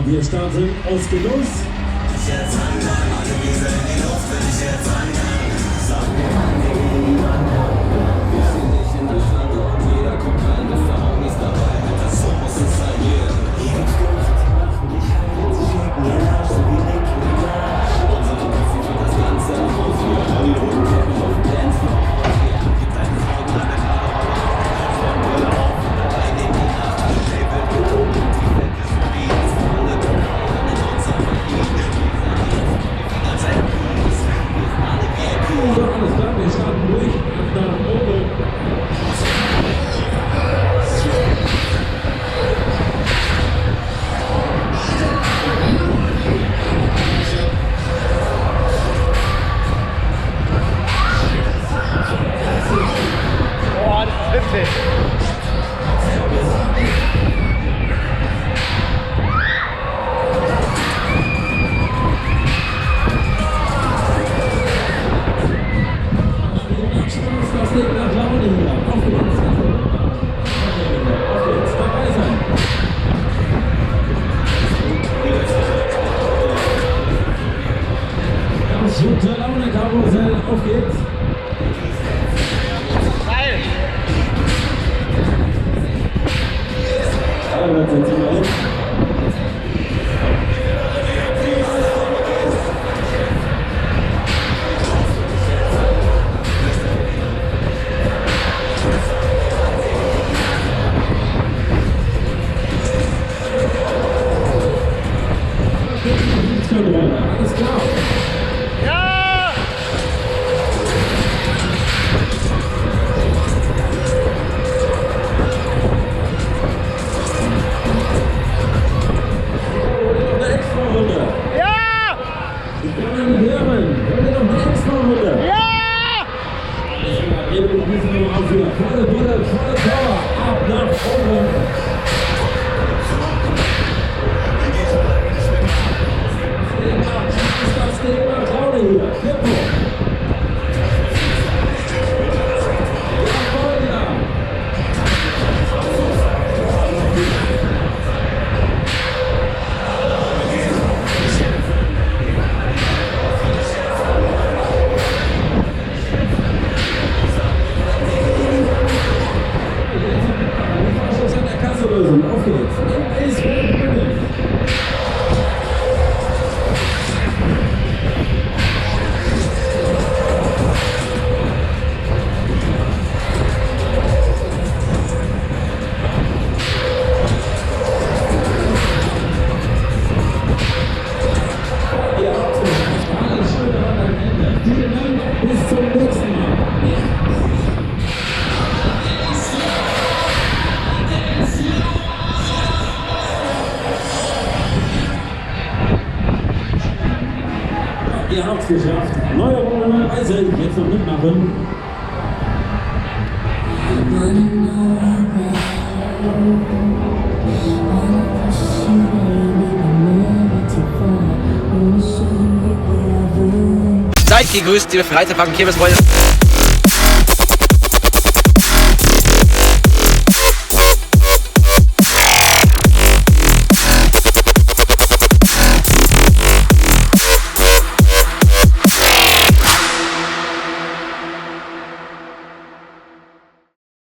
und wir starten aus Genuss. Auf geht's! Geil! Ja, dann setzen wir hin. Alles klar! Volle Power, ab nach oben. Das Thema Traune hier. Tempo. Auf geht's. Vielen Dank, bis zum nächsten Mal. Ihr habt's geschafft. Neue Runde, neue Reise. Jetzt noch mitmachen. Seid gegrüßt, liebe Freizeitpark- und Kirmesfreunde.